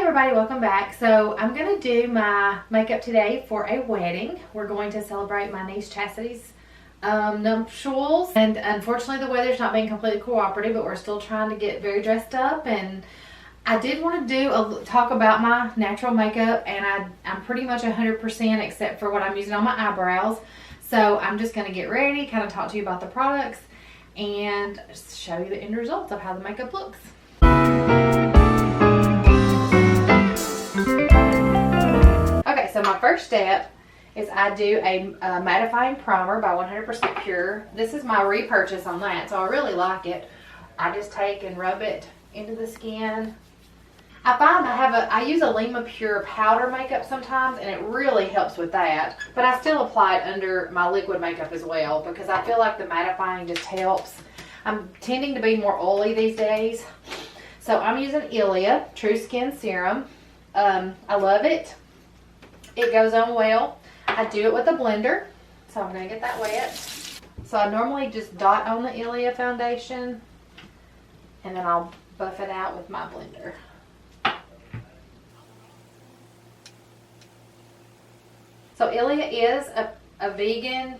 everybody, welcome back. So I'm going to do my makeup today for a wedding. We're going to celebrate my niece Chastity's nuptials, and unfortunately the weather's not being completely cooperative, but we're still trying to get very dressed up. And I did want to talk about my natural makeup, and I'm pretty much 100% except for what I'm using on my eyebrows. So I'm just going to get ready, kind of talk to you about the products, and show you the end results of how the makeup looks. Okay, so my first step is I do a mattifying primer by 100% Pure. This is my repurchase on that, so I really like it. I just take and rub it into the skin. I find I use a Lima Pure powder makeup sometimes, and it really helps with that. But I still apply it under my liquid makeup as well because I feel like the mattifying just helps. I'm tending to be more oily these days. So I'm using Ilia True Skin Serum. I love it. It goes on well. I do it with a blender, so I'm going to get that wet. So I normally just dot on the Ilia foundation, and then I'll buff it out with my blender. So Ilia is a vegan.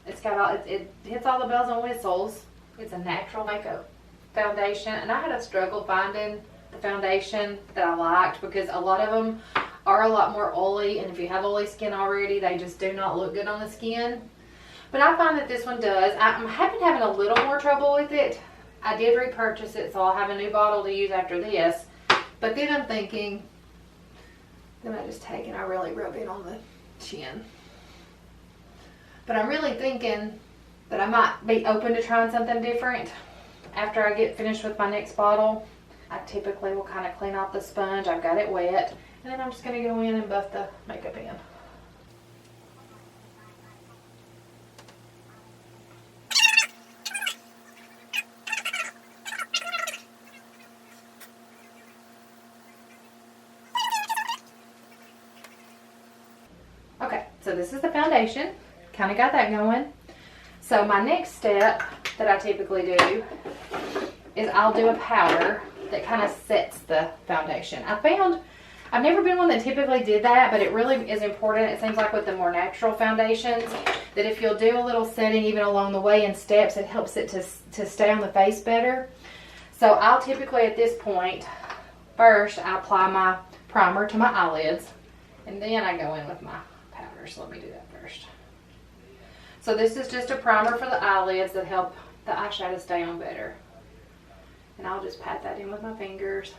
It's got all, it hits all the bells and whistles. It's a natural makeup foundation, and I had a struggle finding the foundation that I liked because a lot of them are a lot more oily, and if you have oily skin already, they just do not look good on the skin. But I find that this one does. I'm having a little more trouble with it. I did repurchase it, so I'll have a new bottle to use after this. But then I'm thinking, then I just take and I really rub it on the chin. But I'm really thinking that I might be open to trying something different after I get finished with my next bottle. I typically will kind of clean off the sponge. I've got it wet. And then I'm just going to go in and buff the makeup in. Okay, so this is the foundation. Kind of got that going. So my next step that I typically do is I'll do a powder that kind of sets the foundation. I've never been one that typically did that, but it really is important. It seems like with the more natural foundations, that if you'll do a little setting even along the way in steps, it helps it to stay on the face better. So I'll typically at this point, first I apply my primer to my eyelids, and then I go in with my powder. So let me do that first. So this is just a primer for the eyelids that help the eyeshadow stay on better. And I'll just pat that in with my fingers.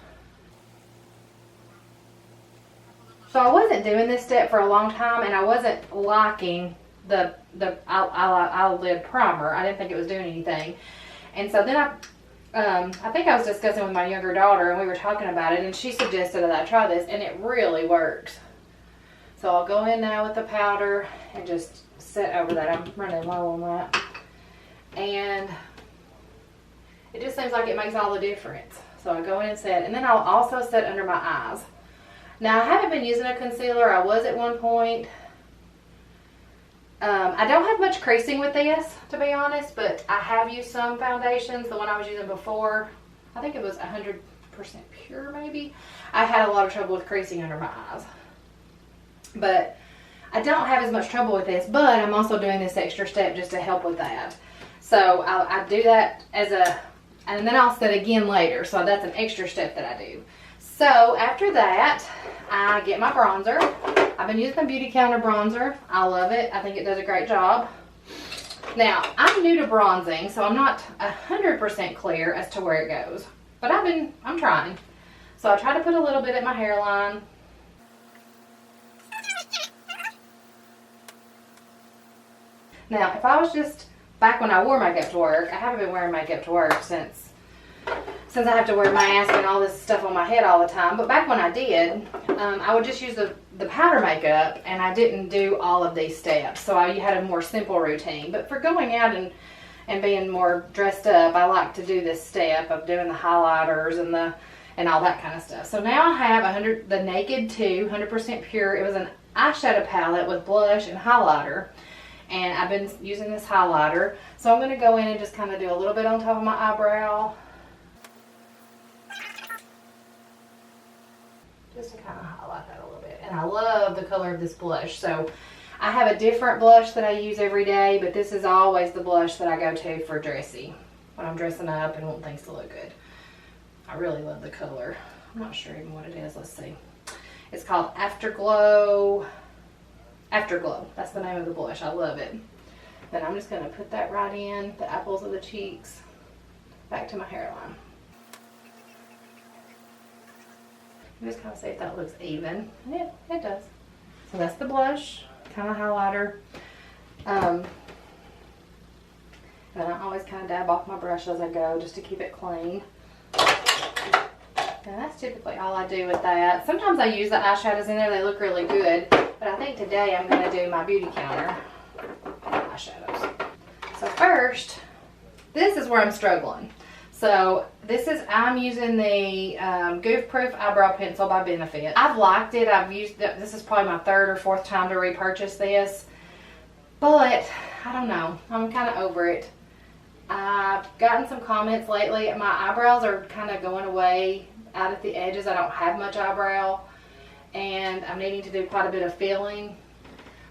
So I wasn't doing this step for a long time, and I wasn't liking the eyelid primer. I didn't think it was doing anything. And so then I think I was discussing with my younger daughter, and we were talking about it, and she suggested that I try this, and it really works. So I'll go in now with the powder and just set over that. I'm running low on that. And it just seems like it makes all the difference. So I go in and set, and then I'll also set under my eyes. Now, I haven't been using a concealer. I was at one point. I don't have much creasing with this, to be honest, but I have used some foundations. The one I was using before, I think it was 100% Pure maybe. I had a lot of trouble with creasing under my eyes. But I don't have as much trouble with this, but I'm also doing this extra step just to help with that. So I do that and then I'll set again later. So that's an extra step that I do. So after that, I get my bronzer. I've been using the Beauty Counter bronzer. I love it. I think it does a great job. Now, I'm new to bronzing, so I'm not 100% clear as to where it goes. But I'm trying. So I try to put a little bit at my hairline. Now, if I was just back when I wore makeup to work, I haven't been wearing makeup to work since I have to wear a mask and all this stuff on my head all the time. But back when I did, I would just use the powder makeup, and I didn't do all of these steps. So I had a more simple routine. But for going out and being more dressed up, I like to do this step of doing the highlighters and all that kind of stuff. So now I have the Naked 2 100% Pure. It was an eyeshadow palette with blush and highlighter. And I've been using this highlighter. So I'm going to go in and just kind of do a little bit on top of my eyebrow. just to kind of highlight that a little bit. And I love the color of this blush. So I have a different blush that I use every day, but this is always the blush that I go to for dressy, when I'm dressing up and want things to look good. I really love the color. I'm not sure even what it is. Let's see. It's called Afterglow. Afterglow. That's the name of the blush. I love it. Then I'm just going to put that right in the apples of the cheeks, back to my hairline. Just kind of see if that looks even. Yeah, it does. So that's the blush, kind of highlighter. And I always kind of dab off my brush as I go just to keep it clean. And that's typically all I do with that. Sometimes I use the eyeshadows in there. They look really good. But I think today I'm going to do my beauty counter eyeshadows. So first, this is where I'm struggling. So I'm using the Goof Proof Eyebrow Pencil by Benefit. I've liked it. I've used it. This is probably my third or fourth time to repurchase this. But I don't know. I'm kind of over it. I've gotten some comments lately. My eyebrows are kind of going away out at the edges. I don't have much eyebrow. And I'm needing to do quite a bit of filling.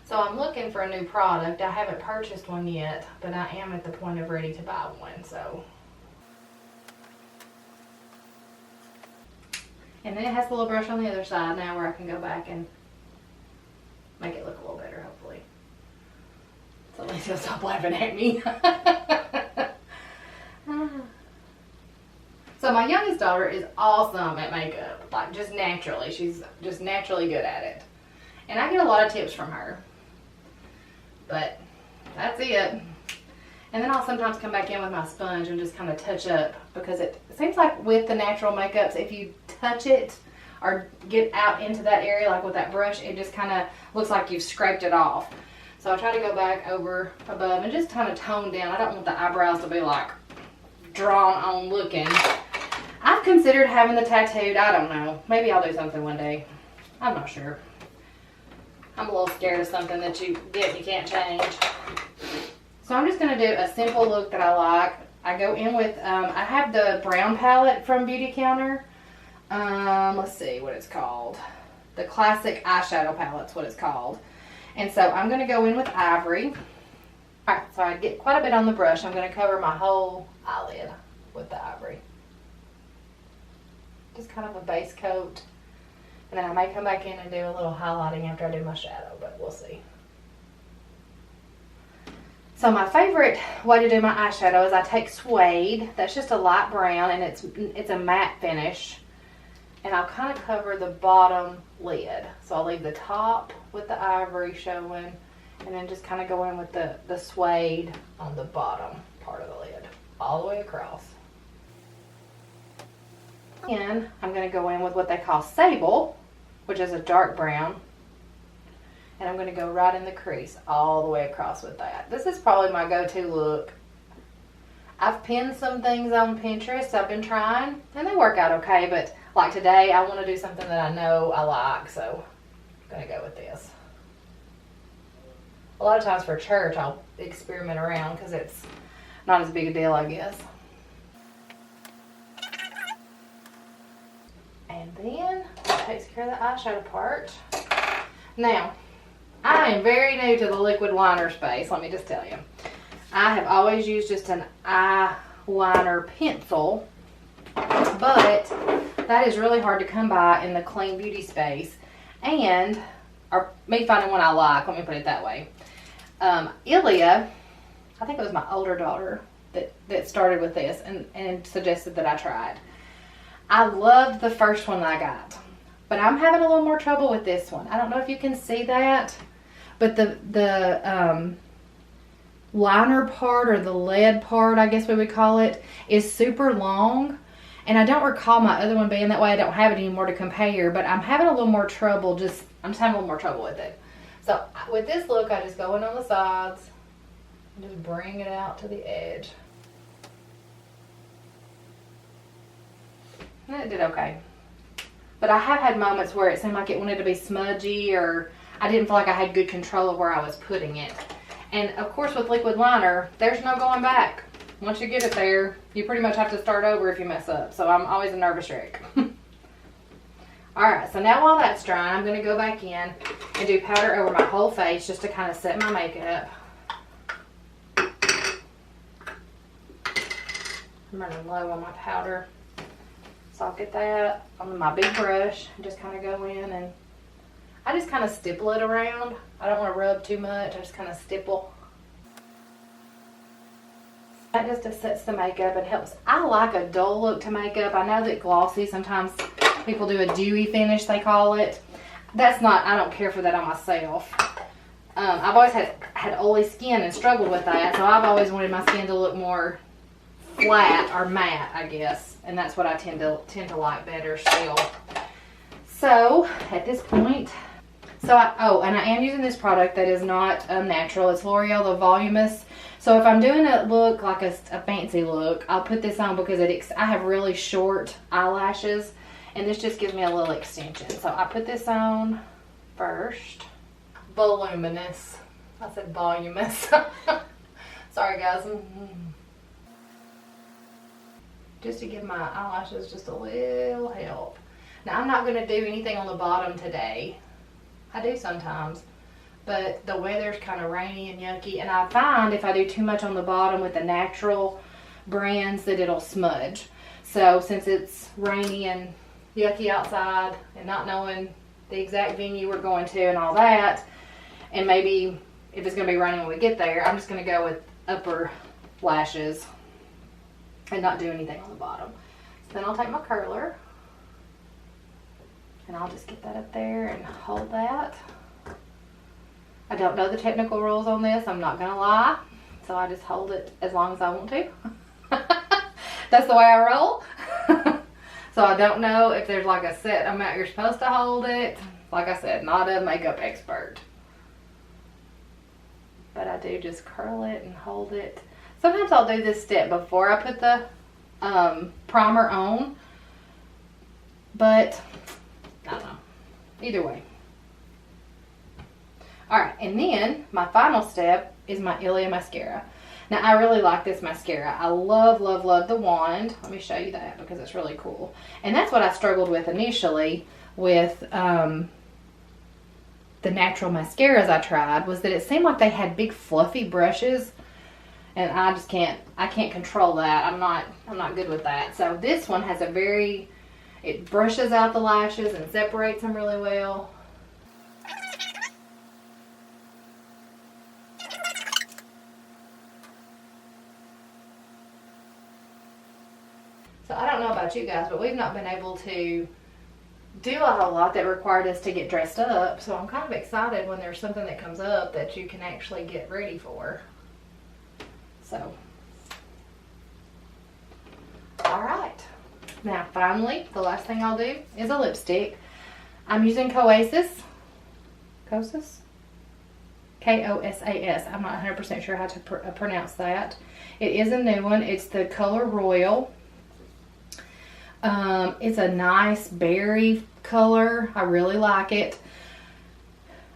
So I'm looking for a new product. I haven't purchased one yet, but I am at the point of ready to buy one. So. And then it has the little brush on the other side now where I can go back and make it look a little better, hopefully. So at least he'll stop laughing at me. So my youngest daughter is awesome at makeup, like just naturally. She's just naturally good at it. And I get a lot of tips from her. But that's it. And then I'll sometimes come back in with my sponge and just kind of touch up, because it seems like with the natural makeups, if you touch it or get out into that area like with that brush, it just kind of looks like you've scraped it off. So I try to go back over above and just kind of tone down. I don't want the eyebrows to be like drawn on looking. I've considered having the tattooed. I don't know. Maybe I'll do something one day. I'm not sure. I'm a little scared of something that you get and you can't change. So I'm just going to do a simple look that I like. I go in with, I have the brown palette from Beauty Counter. Let's see what it's called. The Classic Eyeshadow Palette's what it's called. And so I'm going to go in with Ivory. Alright, so I get quite a bit on the brush. I'm going to cover my whole eyelid with the Ivory. Just kind of a base coat. And then I may come back in and do a little highlighting after I do my shadow, but we'll see. So my favorite way to do my eyeshadow is I take Suede. That's just a light brown, and it's a matte finish. And I'll kind of cover the bottom lid. So I'll leave the top with the Ivory showing, and then just kind of go in with the Suede on the bottom part of the lid, all the way across. And I'm going to go in with what they call Sable, which is a dark brown. And I'm going to go right in the crease all the way across with that. This is probably my go-to look. I've pinned some things on Pinterest I've been trying, and they work out okay, but like today I want to do something that I know I like, so I'm going to go with this. A lot of times for church I'll experiment around because it's not as big a deal, I guess. And then that takes care of the eyeshadow part. Now, I am very new to the liquid liner space, let me just tell you. I have always used just an eyeliner pencil, but that is really hard to come by in the clean beauty space, or me finding one I like, let me put it that way. Ilia, I think it was my older daughter that started with this and suggested that I try it. I loved the first one that I got, but I'm having a little more trouble with this one. I don't know if you can see that, but the liner part, or the lead part, I guess we would call it, is super long. And I don't recall my other one being that way. I don't have it anymore to compare, but I'm having a little more trouble. I'm just having a little more trouble with it. So with this look, I just go in on the sides and just bring it out to the edge. And it did okay. But I have had moments where it seemed like it wanted to be smudgy, or I didn't feel like I had good control of where I was putting it. And of course with liquid liner, there's no going back. Once you get it there, you pretty much have to start over if you mess up. So I'm always a nervous wreck. Alright, Alright, so now while that's drying, I'm going to go back in and do powder over my whole face just to kind of set my makeup. I'm running low on my powder. So I'll get that on my big brush and just kind of go in, and I just kind of stipple it around. I don't want to rub too much. I just kind of stipple. That just sets the makeup and helps. I like a dull look to makeup. I know that glossy, sometimes people do a dewy finish, they call it. That's not, I don't care for that on myself. I've always had oily skin and struggled with that, so I've always wanted my skin to look more flat or matte, I guess. And that's what I tend to like better still. So at this point, and I am using this product that is not natural. It's L'Oreal the Voluminous. So if I'm doing a look like a fancy look, I'll put this on because I have really short eyelashes, and this just gives me a little extension. So I put this on first. Voluminous. I said voluminous. Sorry guys. Just to give my eyelashes just a little help. Now I'm not going to do anything on the bottom today. I do sometimes, but the weather's kind of rainy and yucky, and I find if I do too much on the bottom with the natural brands that it'll smudge. So since it's rainy and yucky outside and not knowing the exact venue we're going to and all that, and maybe if it's going to be raining when we get there, I'm just going to go with upper lashes and not do anything on the bottom. So then I'll take my curler and I'll just get that up there and hold that. I don't know the technical rules on this, I'm not gonna lie. So I just hold it as long as I want to. That's the way I roll. So I don't know if there's like a set amount you're supposed to hold it. Like I said, not a makeup expert. But I do just curl it and hold it. Sometimes I'll do this step before I put the primer on, but I don't know. Either way. Alright, and then my final step is my Ilia mascara. Now I really like this mascara. I love, love, love the wand. Let me show you that because it's really cool. And that's what I struggled with initially with the natural mascaras I tried, was that it seemed like they had big fluffy brushes. And I just can't control that. I'm not good with that. So this one has it brushes out the lashes and separates them really well. So I don't know about you guys, but we've not been able to do a whole lot that required us to get dressed up. So I'm kind of excited when there's something that comes up that you can actually get ready for. So, alright. Now finally, the last thing I'll do is a lipstick. I'm using Kosas. K-O-S-A-S. I'm not 100% sure how to pronounce that. It is a new one. It's the color Royal. It's a nice berry color. I really like it.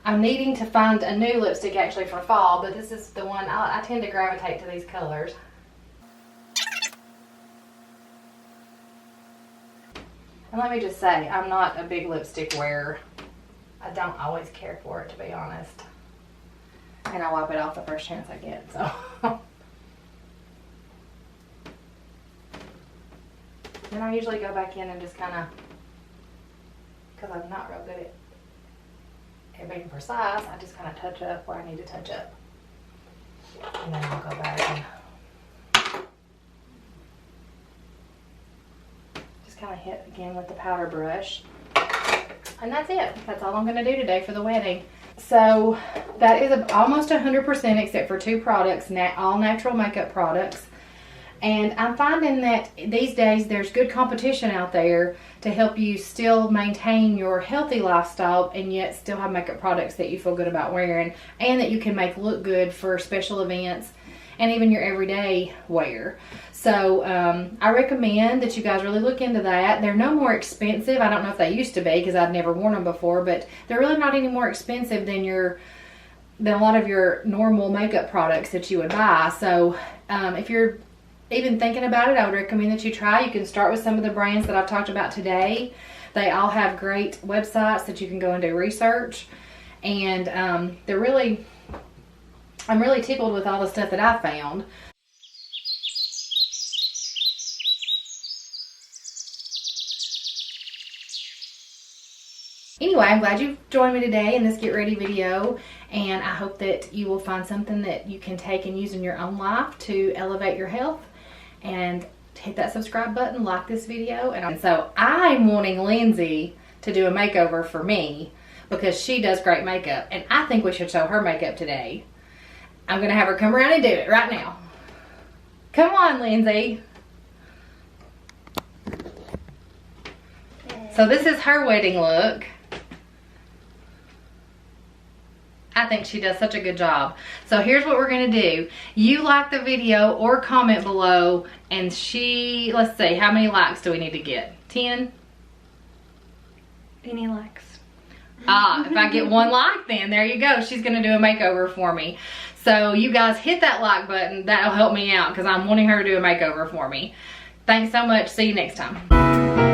I'm needing to find a new lipstick actually for fall, but this is the one. I tend to gravitate to these colors. And let me just say, I'm not a big lipstick wearer. I don't always care for it, to be honest. And I wipe it off the first chance I get, so. Then I usually go back in and just kind of, because I'm not real good at being precise, I just kind of touch up where I need to touch up. And then I'll go back and just kind of hit again with the powder brush. And that's it. That's all I'm going to do today for the wedding. So that is almost 100% except for 2 products, all natural makeup products. And I'm finding that these days there's good competition out there to help you still maintain your healthy lifestyle and yet still have makeup products that you feel good about wearing and that you can make look good for special events and even your everyday wear. So I recommend that you guys really look into that. They're no more expensive. I don't know if they used to be because I've never worn them before, but they're really not any more expensive than a lot of your normal makeup products that you would buy. So if you're even thinking about it, I would recommend that you try. You can start with some of the brands that I've talked about today, They all have great websites that you can go and do research. And I'm really tickled with all the stuff that I found. Anyway, I'm glad you've joined me today in this get ready video, and I hope that you will find something that you can take and use in your own life to elevate your health. And hit that subscribe button, like this video. And so I'm wanting Lindsay to do a makeover for me because she does great makeup, and I think we should show her makeup today. I'm gonna have her come around and do it right now. Come on, Lindsay. So this is her wedding look. I think she does such a good job. So here's what we're gonna do. You like the video or comment below, and let's see, how many likes do we need to get? 10? Any likes? If I get 1 like, then there you go. She's gonna do a makeover for me. So you guys hit that like button. That'll help me out because I'm wanting her to do a makeover for me. Thanks so much. See you next time.